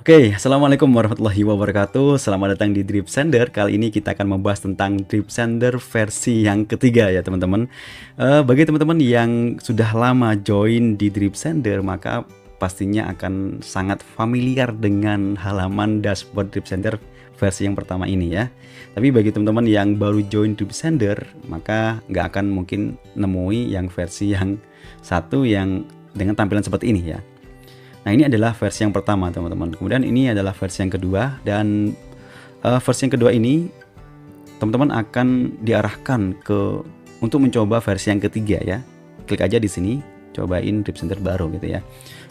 Oke, assalamualaikum warahmatullahi wabarakatuh. Selamat datang di Drip Sender. Kali ini kita akan membahas tentang Drip Sender versi yang ketiga ya teman-teman. Bagi teman-teman yang sudah lama join di Drip Sender, maka pastinya akan sangat familiar dengan halaman dashboard Drip Sender versi yang pertama ini ya. Tapi bagi teman-teman yang baru join Drip Sender, maka nggak akan mungkin nemui yang versi yang satu yang dengan tampilan seperti ini ya. Nah, ini adalah versi yang pertama teman-teman. Kemudian ini adalah versi yang kedua, dan versi yang kedua ini teman-teman akan diarahkan untuk mencoba versi yang ketiga ya. Klik aja di sini, cobain Drip Sender baru gitu ya.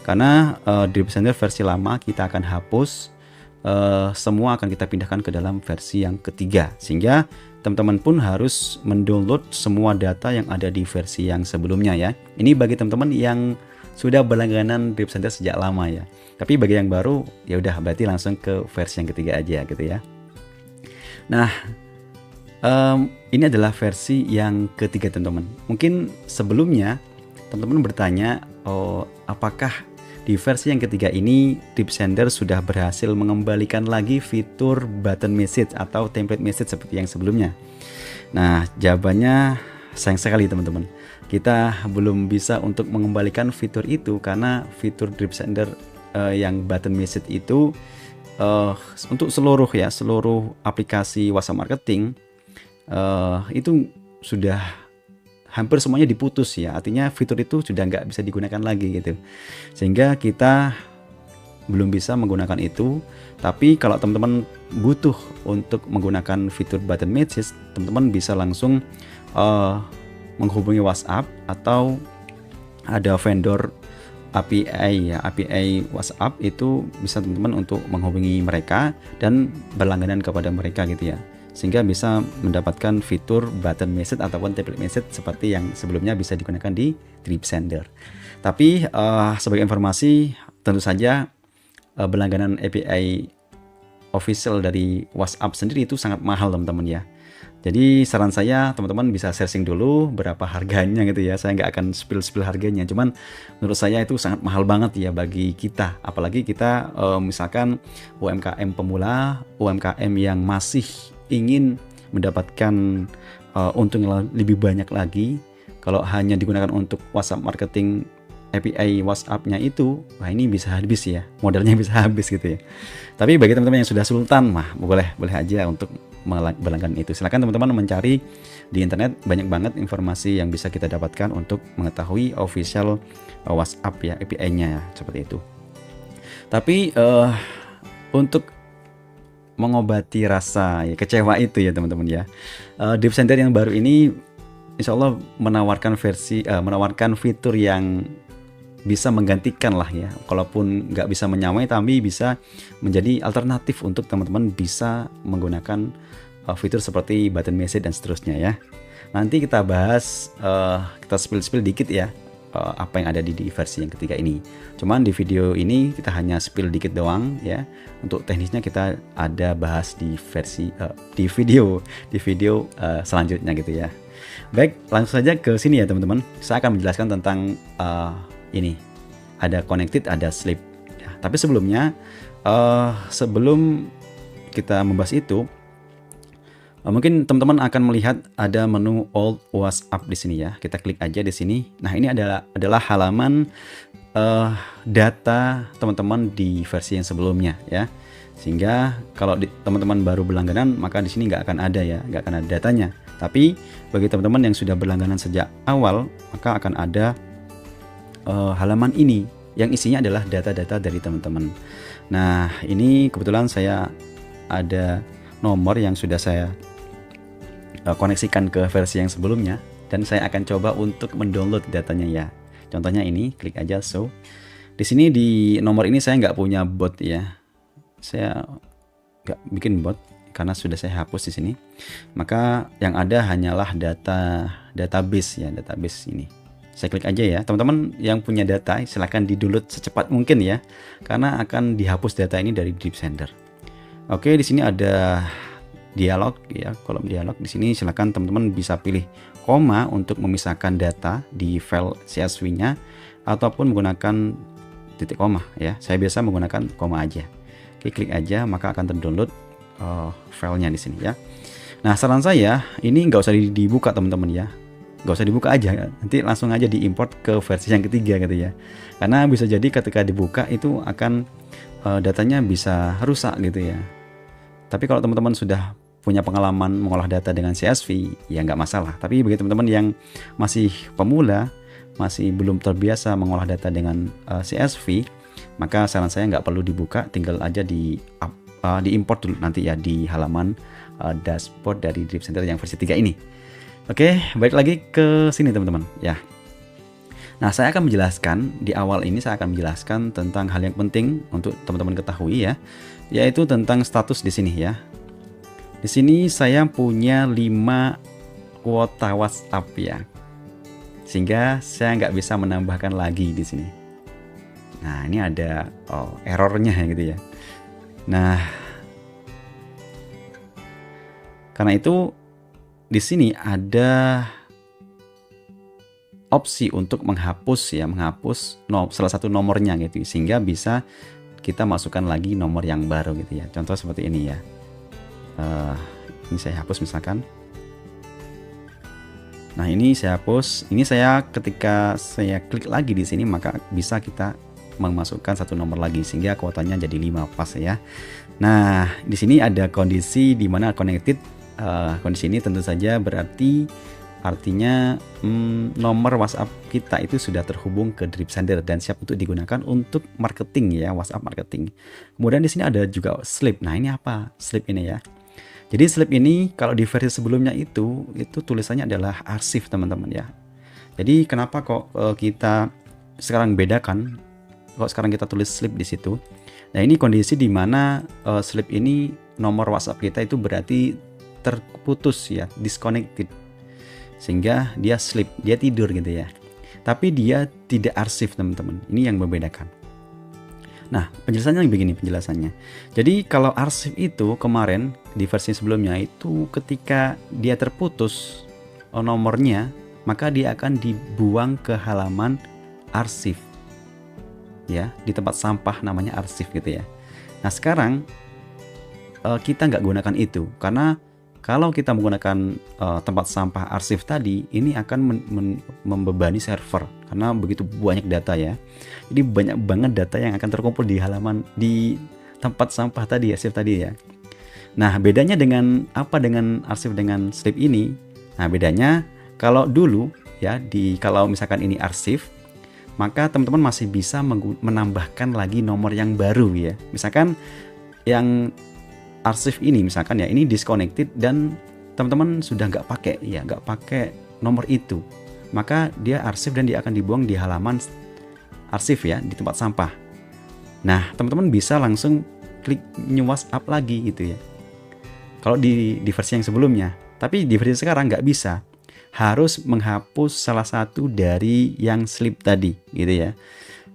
Karena Drip Sender versi lama kita akan hapus, semua akan kita pindahkan ke dalam versi yang ketiga, sehingga teman-teman pun harus mendownload semua data yang ada di versi yang sebelumnya ya. Ini bagi teman-teman yang sudah berlangganan Drip Sender sejak lama ya. Tapi bagi yang baru ya udah, berarti langsung ke versi yang ketiga aja gitu ya. Nah, ini adalah versi yang ketiga teman-teman. Mungkin sebelumnya teman-teman bertanya, apakah di versi yang ketiga ini Drip Sender sudah berhasil mengembalikan lagi fitur button message atau template message seperti yang sebelumnya? Nah, jawabannya sayang sekali teman-teman, kita belum bisa untuk mengembalikan fitur itu, karena fitur Drip Sender yang button message itu untuk seluruh aplikasi WhatsApp marketing itu sudah hampir semuanya diputus ya. Artinya fitur itu sudah nggak bisa digunakan lagi gitu, sehingga kita belum bisa menggunakan itu. Tapi kalau teman-teman butuh untuk menggunakan fitur button message, teman-teman bisa langsung menghubungi WhatsApp, atau ada vendor API ya, API WhatsApp itu bisa teman-teman untuk menghubungi mereka dan berlangganan kepada mereka gitu ya, sehingga bisa mendapatkan fitur button message ataupun template message seperti yang sebelumnya bisa digunakan di Drip Sender. Tapi sebagai informasi, tentu saja berlangganan API official dari WhatsApp sendiri itu sangat mahal teman-teman ya. Jadi saran saya teman-teman bisa searching dulu berapa harganya gitu ya. Saya nggak akan spill harganya, cuman menurut saya itu sangat mahal banget ya bagi kita. Apalagi kita misalkan UMKM pemula, UMKM yang masih ingin mendapatkan untung yang lebih banyak lagi. Kalau hanya digunakan untuk WhatsApp marketing, API WhatsApp-nya itu, wah ini bisa habis ya, modalnya bisa habis gitu ya. Tapi bagi teman-teman yang sudah sultan mah boleh aja untuk berlangganan itu. Silakan teman-teman mencari di internet, banyak banget informasi yang bisa kita dapatkan untuk mengetahui official WhatsApp ya, API-nya ya, seperti itu. Tapi untuk mengobati rasa ya, kecewa itu ya teman-teman ya, Drip Sender yang baru ini insya Allah menawarkan fitur yang bisa menggantikan lah ya, kalaupun nggak bisa menyamai, tapi bisa menjadi alternatif untuk teman-teman bisa menggunakan fitur seperti button message dan seterusnya ya. Nanti kita bahas, kita spill dikit ya, apa yang ada di versi yang ketiga ini. Cuman di video ini kita hanya spill dikit doang ya. Untuk teknisnya kita ada bahas di video selanjutnya gitu ya. Baik, langsung saja ke sini ya teman-teman. Saya akan menjelaskan tentang ini, ada connected, ada sleep ya. Tapi sebelumnya, sebelum kita membahas itu, mungkin teman-teman akan melihat ada menu old WhatsApp di sini ya. Kita klik aja di sini. Nah, ini adalah halaman data teman-teman di versi yang sebelumnya ya. Sehingga kalau teman-teman baru berlangganan, maka di sini nggak akan ada ya, nggak akan ada datanya. Tapi bagi teman-teman yang sudah berlangganan sejak awal, maka akan ada halaman ini yang isinya adalah data-data dari teman-teman. Nah, ini kebetulan saya ada nomor yang sudah saya koneksikan ke versi yang sebelumnya, dan saya akan coba untuk mendownload datanya ya. Contohnya ini, klik aja show. Di sini di nomor ini saya nggak punya bot ya. Saya nggak bikin bot karena sudah saya hapus di sini. Maka yang ada hanyalah database ya, database ini. Saya klik aja ya. Teman-teman yang punya data silahkan di-download secepat mungkin ya, karena akan dihapus data ini dari Drip Sender. Oke, di sini ada dialog ya, kolom dialog. Di sini silahkan teman-teman bisa pilih koma untuk memisahkan data di file CSV-nya, ataupun menggunakan titik koma ya. Saya biasa menggunakan koma aja. Oke, klik aja maka akan terdownload filenya di sini ya. Nah, saran saya ini nggak usah dibuka teman-teman ya, nggak usah dibuka aja, nanti langsung aja diimport ke versi yang ketiga gitu ya. Karena bisa jadi ketika dibuka itu akan datanya bisa rusak gitu ya. Tapi kalau teman-teman sudah punya pengalaman mengolah data dengan CSV ya nggak masalah. Tapi bagi teman-teman yang masih pemula, masih belum terbiasa mengolah data dengan CSV, maka saran saya nggak perlu dibuka, tinggal aja diimport dulu nanti ya di halaman dashboard dari Drip Center yang versi 3 ini. Oke, balik lagi ke sini teman-teman ya. Nah, saya akan menjelaskan di awal ini, saya akan menjelaskan tentang hal yang penting untuk teman-teman ketahui ya, yaitu tentang status di sini ya. Di sini saya punya 5 kuota WhatsApp ya, sehingga saya nggak bisa menambahkan lagi di sini. Nah, ini ada errornya gitu ya. Nah, karena itu di sini ada opsi untuk menghapus ya, salah satu nomornya gitu, sehingga bisa kita masukkan lagi nomor yang baru gitu ya. Contoh seperti ini ya. Ini saya hapus misalkan. Nah, ini saya hapus. Ini saya ketika saya klik lagi di sini maka bisa kita memasukkan satu nomor lagi sehingga kuotanya jadi 5 pas ya. Nah, di sini ada kondisi di mana connected. Kondisi ini tentu saja artinya nomor WhatsApp kita itu sudah terhubung ke Drip Sender dan siap untuk digunakan untuk marketing ya, WhatsApp marketing. Kemudian di sini ada juga slip. Nah, ini apa? Slip ini ya. Jadi slip ini kalau di versi sebelumnya itu tulisannya adalah arsip teman-teman ya. Jadi kenapa kok kita sekarang bedakan? Kok sekarang kita tulis slip di situ? Nah, ini kondisi di mana slip ini nomor WhatsApp kita itu berarti terputus ya, disconnected, sehingga dia sleep, dia tidur gitu ya. Tapi dia tidak arsip teman-teman. Ini yang membedakan. Nah, penjelasannya begini penjelasannya. Jadi kalau arsip itu kemarin di versi sebelumnya itu ketika dia terputus nomornya, maka dia akan dibuang ke halaman arsip. Ya, di tempat sampah namanya arsip gitu ya. Nah, sekarang kita nggak gunakan itu karena kalau kita menggunakan tempat sampah arsip tadi, ini akan membebani server karena begitu banyak data ya. Jadi banyak banget data yang akan terkumpul di tempat sampah tadi, arsip tadi ya. Nah, bedanya dengan arsip dengan slip ini? Nah, bedanya kalau dulu ya kalau misalkan ini arsip, maka teman-teman masih bisa menambahkan lagi nomor yang baru ya. Misalkan yang arsip ini misalkan ya, ini disconnected dan teman-teman sudah nggak pakai nomor itu, maka dia arsip dan dia akan dibuang di halaman arsip ya, di tempat sampah. Nah, teman-teman bisa langsung klik new WhatsApp lagi gitu ya, kalau di versi yang sebelumnya. Tapi di versi sekarang nggak bisa, harus menghapus salah satu dari yang slip tadi gitu ya.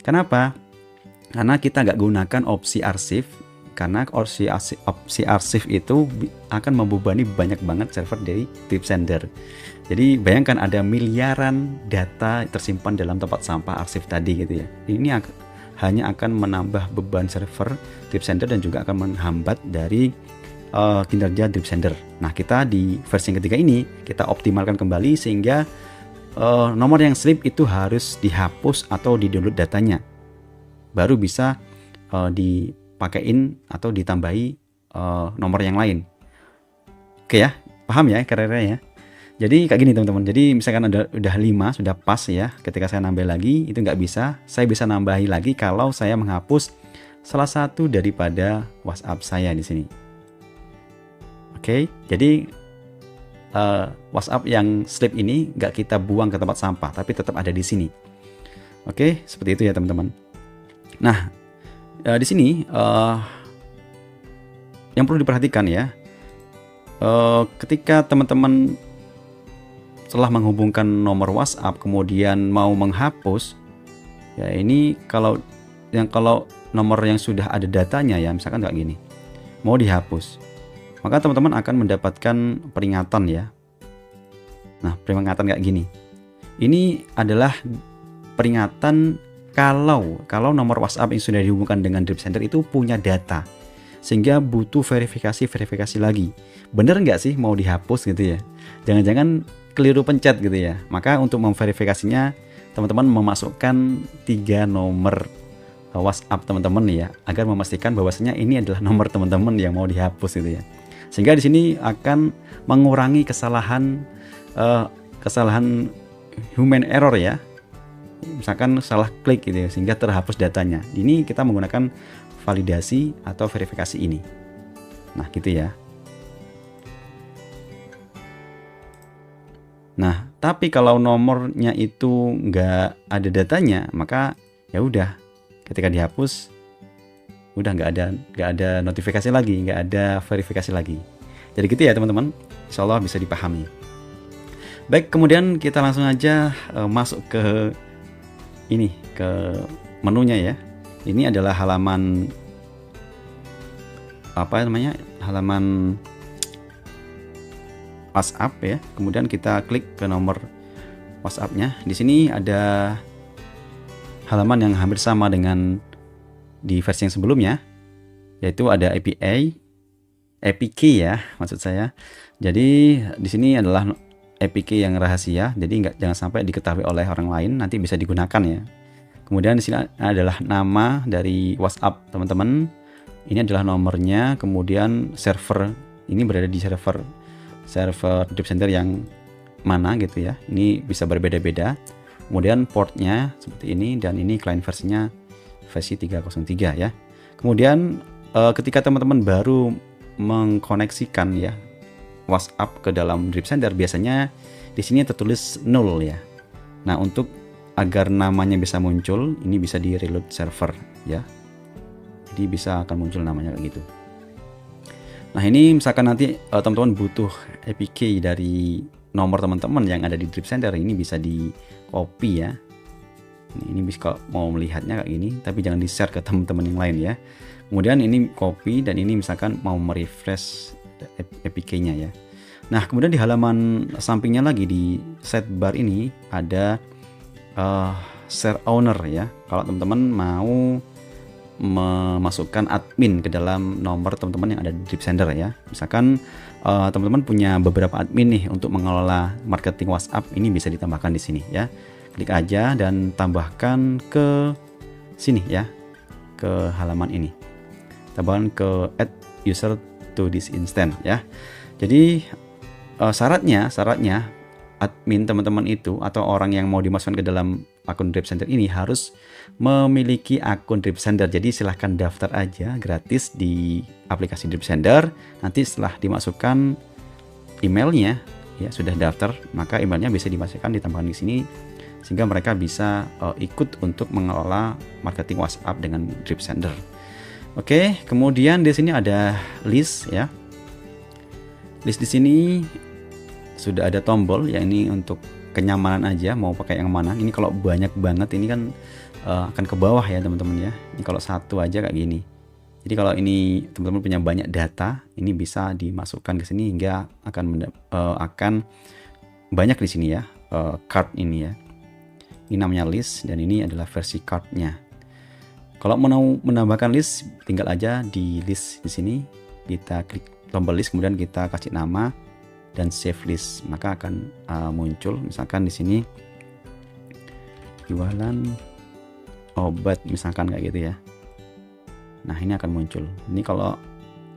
Kenapa? Karena kita nggak gunakan opsi arsip. Karena opsi arsip itu akan membebani banyak banget server dari Drip Sender. Jadi bayangkan ada miliaran data tersimpan dalam tempat sampah arsip tadi gitu ya. Ini hanya akan menambah beban server Drip Sender dan juga akan menghambat dari kinerja Drip Sender. Nah, kita di versi yang ketiga ini kita optimalkan kembali sehingga nomor yang slip itu harus dihapus atau di-download datanya. Baru bisa dipakein atau ditambahi nomor yang lain. Oke ya, paham ya caranya ya. Jadi kayak gini teman-teman. Jadi misalkan udah 5 sudah pas ya. Ketika saya nambah lagi itu nggak bisa. Saya bisa nambahi lagi kalau saya menghapus salah satu daripada WhatsApp saya di sini. Oke, jadi WhatsApp yang slip ini nggak kita buang ke tempat sampah, tapi tetap ada di sini. Oke, seperti itu ya teman-teman. Nah, di sini yang perlu diperhatikan ya, ketika teman-teman setelah menghubungkan nomor WhatsApp kemudian mau menghapus, ya ini kalau nomor yang sudah ada datanya ya, misalkan kayak gini, mau dihapus, maka teman-teman akan mendapatkan peringatan ya. Nah, peringatan kayak gini, ini adalah peringatan kalau nomor WhatsApp yang sudah dihubungkan dengan Drip Center itu punya data. sehingga butuh verifikasi lagi. Bener nggak sih mau dihapus gitu ya? Jangan-jangan keliru pencet gitu ya. Maka untuk memverifikasinya, teman-teman memasukkan 3 nomor WhatsApp teman-teman ya, agar memastikan bahwasanya ini adalah nomor teman-teman yang mau dihapus gitu ya. Sehingga di sini akan mengurangi kesalahan human error ya. Misalkan salah klik gitu ya, sehingga terhapus datanya. Ini kita menggunakan validasi atau verifikasi ini. Nah, gitu ya. Nah, tapi kalau nomornya itu nggak ada datanya, maka ya udah, ketika dihapus, udah nggak ada notifikasi lagi, nggak ada verifikasi lagi. Jadi gitu ya teman-teman. Insya Allah bisa dipahami. Baik, kemudian kita langsung aja masuk ke ini, ke menunya ya. Ini adalah halaman halaman WhatsApp ya. Kemudian kita klik ke nomor WhatsApp-nya. Di sini ada halaman yang hampir sama dengan di versi yang sebelumnya, yaitu ada APK ya, maksud saya. Jadi di sini adalah APK yang rahasia, jadi jangan sampai diketahui oleh orang lain, nanti bisa digunakan ya. Kemudian di sini adalah nama dari WhatsApp teman-teman. Ini adalah nomornya, kemudian server ini berada di server Drip Center yang mana gitu ya. Ini bisa berbeda-beda. Kemudian portnya seperti ini, dan ini client versinya versi 303 ya. Kemudian ketika teman-teman baru mengkoneksikan ya WhatsApp ke dalam Drip Center, biasanya di sini tertulis 0 ya. Nah, untuk agar namanya bisa muncul, ini bisa di reload server ya. Jadi bisa akan muncul namanya kayak gitu. Nah, ini misalkan nanti teman-teman butuh APK dari nomor teman-teman yang ada di Drip Center, ini bisa di copy ya. Ini bisa mau melihatnya kayak gini, tapi jangan di-share ke teman-teman yang lain ya. Kemudian ini copy, dan ini misalkan mau merefresh APK-nya ya. Nah, kemudian di halaman sampingnya lagi di sidebar ini ada share owner ya. Kalau teman-teman mau memasukkan admin ke dalam nomor teman-teman yang ada di Drip Center ya. Misalkan teman-teman punya beberapa admin nih untuk mengelola marketing WhatsApp, ini bisa ditambahkan di sini ya. Klik aja dan tambahkan ke sini ya, ke halaman ini. Tambahkan ke add user to this instance ya. Jadi syaratnya admin teman-teman itu atau orang yang mau dimasukkan ke dalam akun Drip Center ini harus memiliki akun Drip Center. Jadi silahkan daftar aja gratis di aplikasi Drip Center. Nanti setelah dimasukkan emailnya ya, sudah daftar, maka emailnya bisa dimasukkan, ditambahkan di sini, sehingga mereka bisa ikut untuk mengelola marketing WhatsApp dengan Drip Center. Oke, kemudian di sini ada list ya. List di sini sudah ada tombol ya, ini untuk kenyamanan aja mau pakai yang mana. Ini kalau banyak banget ini kan akan ke bawah ya teman-teman ya. Ini kalau satu aja kayak gini. Jadi kalau ini teman-teman punya banyak data, ini bisa dimasukkan ke sini hingga akan banyak di sini ya, card ini ya. Ini namanya list, dan ini adalah versi cardnya. Kalau mau menambahkan list, tinggal aja di list di sini, kita klik tombol list, kemudian kita kasih nama dan save list, maka akan muncul misalkan di sini jualan obat misalkan kayak gitu ya. Nah, ini akan muncul. Ini kalau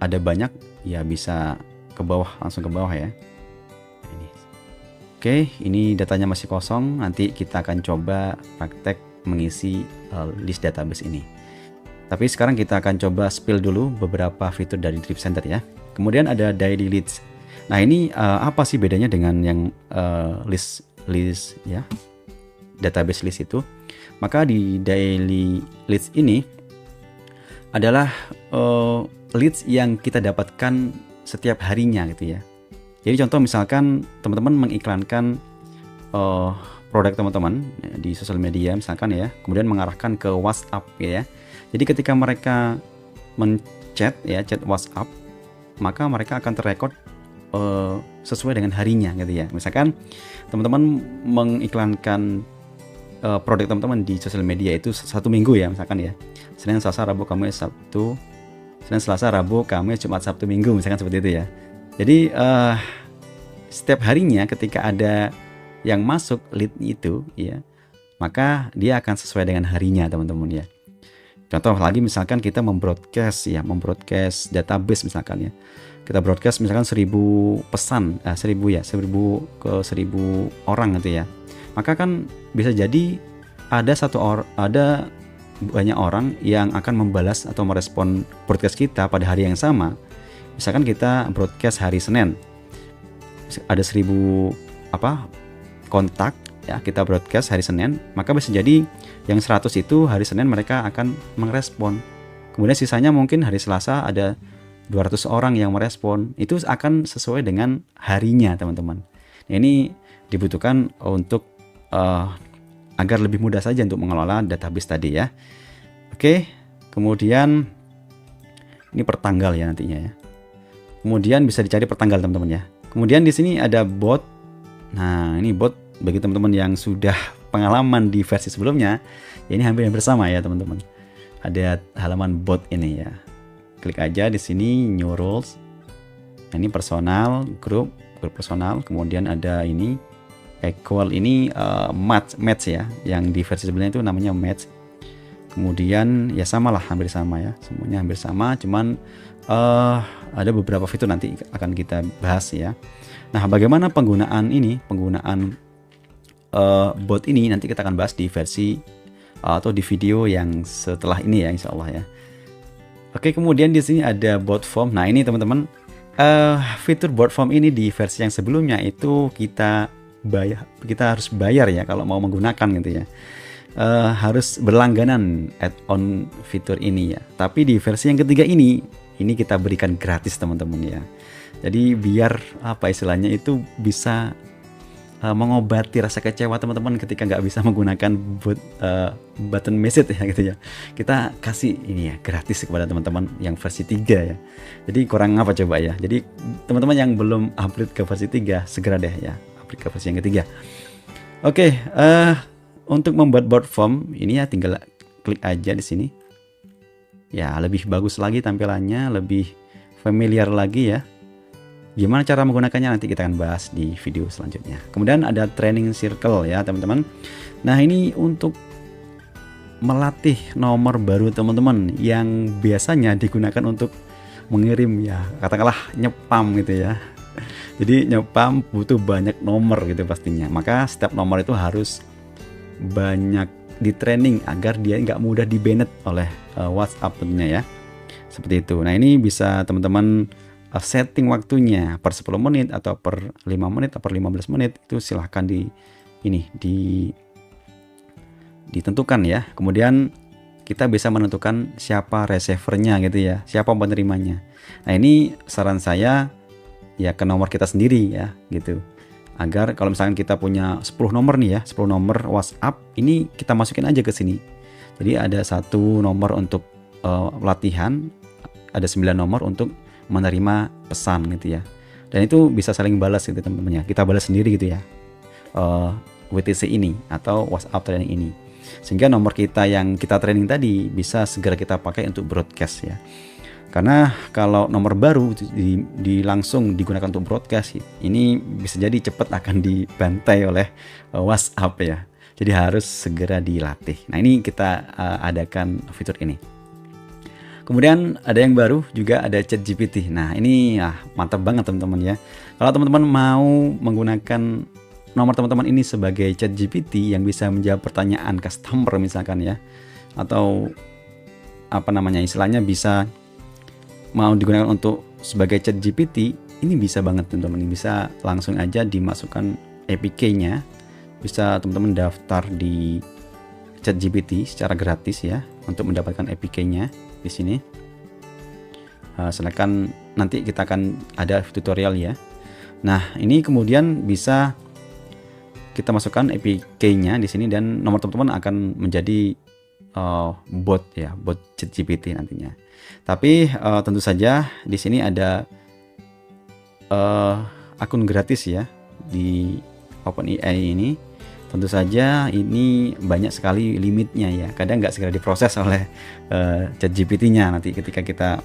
ada banyak ya bisa ke bawah, langsung ke bawah ya. Ini. Oke, ini datanya masih kosong. Nanti kita akan coba praktek mengisi list database ini. Tapi sekarang kita akan coba spill dulu beberapa fitur dari Drip Center ya. Kemudian ada daily leads. Nah, ini apa sih bedanya dengan yang list ya, database list itu? Maka di daily leads ini adalah leads yang kita dapatkan setiap harinya gitu ya. Jadi contoh misalkan teman-teman mengiklankan produk teman-teman di sosial media misalkan ya, kemudian mengarahkan ke WhatsApp ya. Jadi ketika mereka chat WhatsApp, maka mereka akan terrekod sesuai dengan harinya gitu ya. Misalkan teman-teman mengiklankan produk teman-teman di sosial media itu 1 minggu ya misalkan ya, Senin, Selasa, Rabu, Kamis, Sabtu, Senin, Selasa, Rabu, Kamis, Jumat, Sabtu, Minggu, misalkan seperti itu ya. Jadi setiap harinya ketika ada yang masuk lead itu ya, maka dia akan sesuai dengan harinya teman-teman ya. Contoh lagi misalkan kita membroadcast database misalkan ya. Kita broadcast misalkan 1000 pesan, 1000 ke 1000 orang gitu ya. Maka kan bisa jadi ada banyak orang yang akan membalas atau merespon broadcast kita pada hari yang sama. Misalkan kita broadcast hari Senin, ada 1000 kontak ya, kita broadcast hari Senin, maka bisa jadi yang 100 itu hari Senin mereka akan merespon. Kemudian sisanya mungkin hari Selasa ada 200 orang yang merespon. Itu akan sesuai dengan harinya teman-teman. Ini dibutuhkan untuk agar lebih mudah saja untuk mengelola database tadi ya. Oke, kemudian ini per tanggal ya nantinya ya. Kemudian bisa dicari per tanggal teman-teman ya. Kemudian di sini ada bot. Nah, ini bot bagi teman-teman yang sudah pengalaman di versi sebelumnya, ya ini hampir sama ya teman-teman. Ada halaman bot ini ya. Klik aja di sini new rules. Nah, ini personal, grup personal, kemudian ada ini equal, ini match ya. Yang di versi sebelumnya itu namanya match. Kemudian ya samalah, hampir sama ya. Semuanya hampir sama, cuman ada beberapa fitur nanti akan kita bahas ya. Nah, bagaimana penggunaan bot ini nanti kita akan bahas di versi atau di video yang setelah ini ya, insya Allah ya. Oke, kemudian di sini ada bot form. Nah, ini teman-teman, fitur bot form ini di versi yang sebelumnya itu kita harus bayar ya kalau mau menggunakan gitu ya. Harus berlangganan add-on fitur ini ya. Tapi di versi yang ketiga ini kita berikan gratis teman-teman ya. Jadi biar istilahnya itu bisa mengobati rasa kecewa teman-teman ketika nggak bisa menggunakan button message ya gitu ya. Kita kasih ini ya gratis kepada teman-teman yang versi 3 ya. Jadi kurang apa coba ya. Jadi teman-teman yang belum upgrade ke versi 3 segera deh ya upgrade ke versi yang ketiga. Oke, untuk membuat bot form ini ya tinggal klik aja di sini. Ya, lebih bagus lagi tampilannya, lebih familiar lagi ya. Gimana cara menggunakannya nanti kita akan bahas di video selanjutnya. Kemudian ada training circle ya teman-teman. Nah, ini untuk melatih nomor baru teman-teman yang biasanya digunakan untuk mengirim ya, katakanlah nyepam gitu ya. Jadi nyepam butuh banyak nomor gitu pastinya. Maka setiap nomor itu harus banyak di training agar dia nggak mudah di-banned oleh WhatsApp tentunya ya. Seperti itu. Nah, ini bisa teman-teman setting waktunya per 10 menit atau per 5 menit atau per 15 menit, itu silahkan ditentukan ya. Kemudian kita bisa menentukan siapa receivernya gitu ya, siapa penerimanya. Nah, ini saran saya ya ke nomor kita sendiri ya gitu. Agar kalau misalkan kita punya 10 nomor nih ya, 10 nomor WhatsApp, ini kita masukin aja ke sini. Jadi ada 1 nomor untuk latihan, ada 9 nomor untuk menerima pesan gitu ya. Dan itu bisa saling balas gitu teman-teman ya. Kita balas sendiri gitu ya. WTC ini atau WhatsApp training ini. Sehingga nomor kita yang kita training tadi bisa segera kita pakai untuk broadcast ya. Karena kalau nomor baru langsung digunakan untuk broadcast, ini bisa jadi cepat akan dibantai oleh WhatsApp ya. Jadi harus segera dilatih. Nah, ini kita adakan fitur ini. Kemudian ada yang baru juga, ada ChatGPT. Nah, ini mantap banget teman-teman ya. Kalau teman-teman mau menggunakan nomor teman-teman ini sebagai ChatGPT yang bisa menjawab pertanyaan customer misalkan ya, atau istilahnya bisa mau digunakan untuk sebagai ChatGPT, ini bisa banget teman-teman. Ini bisa langsung aja dimasukkan APK-nya. Bisa teman-teman daftar di ChatGPT secara gratis ya untuk mendapatkan APK-nya di sini. Silakan, nanti kita akan ada tutorial ya. Nah, ini kemudian bisa kita masukkan APK-nya di sini dan nomor teman-teman akan menjadi bot ya, bot ChatGPT nantinya. Tapi tentu saja di sini ada akun gratis ya di OpenAI ini. Tentu saja ini banyak sekali limitnya ya. Kadang nggak segera diproses oleh ChatGPT-nya nanti ketika kita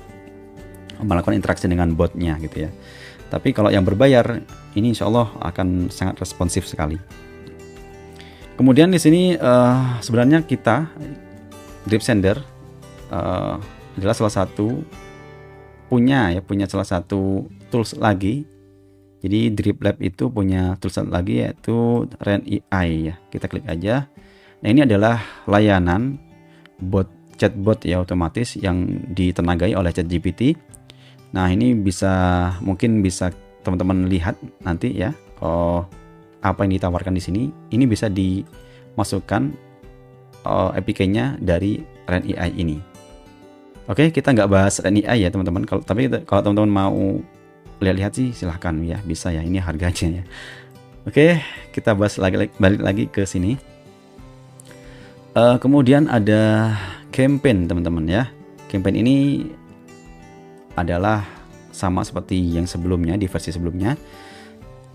melakukan interaksi dengan botnya gitu ya. Tapi kalau yang berbayar ini insya Allah akan sangat responsif sekali. Kemudian di sini sebenarnya kita Drip Sender adalah salah satu punya salah satu tools lagi. Jadi Drip Lab itu punya tools lagi yaitu RenAI ya. Kita klik aja. Nah, ini adalah layanan chatbot ya otomatis yang ditenagai oleh ChatGPT. Nah, ini mungkin bisa teman-teman lihat nanti ya. Apa yang ditawarkan di sini. Ini bisa dimasukkan APK-nya dari RenAI ini. Oke, kita nggak bahas RenAI ya teman-teman. Tapi kalau teman-teman mau lihat-lihat sih silahkan ya, bisa ya. Ini harganya ya. Oke, kita bahas balik lagi ke sini. Kemudian ada campaign teman-teman ya. Campaign ini adalah sama seperti yang sebelumnya, di versi sebelumnya.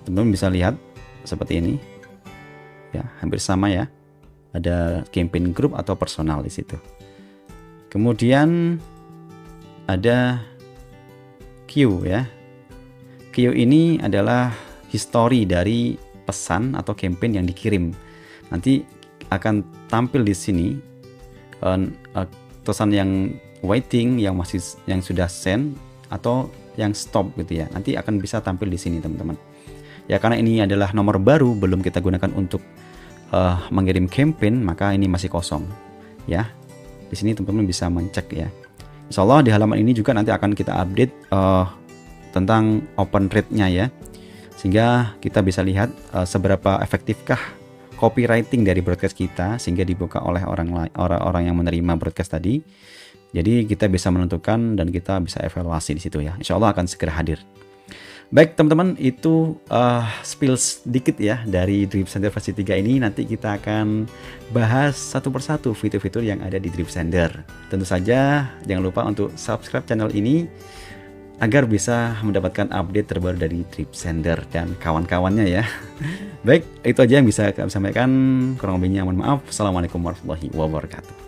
Teman-teman bisa lihat seperti ini ya, hampir sama ya. Ada campaign group atau personal di situ. Kemudian ada queue ya. Queue ini adalah history dari pesan atau campaign yang dikirim. Nanti akan tampil di sini tulisan yang waiting, yang sudah send atau yang stop gitu ya. Nanti akan bisa tampil di sini teman-teman. Ya karena ini adalah nomor baru, belum kita gunakan untuk mengirim campaign, maka ini masih kosong ya. Di sini teman-teman bisa mencek ya. Insya Allah di halaman ini juga nanti akan kita update tentang open rate-nya ya, sehingga kita bisa lihat seberapa efektifkah copywriting dari broadcast kita sehingga dibuka oleh orang yang menerima broadcast tadi. Jadi kita bisa menentukan dan kita bisa evaluasi di situ ya. Insya Allah akan segera hadir. Baik teman-teman, itu spill sedikit ya dari Drip Sender versi 3 ini. Nanti kita akan bahas satu persatu fitur-fitur yang ada di Drip Sender. Tentu saja jangan lupa untuk subscribe channel ini agar bisa mendapatkan update terbaru dari Drip Sender dan kawan-kawannya ya. Baik, itu aja yang bisa kami sampaikan. Kurang lebihnya mohon maaf. Assalamualaikum warahmatullahi wabarakatuh.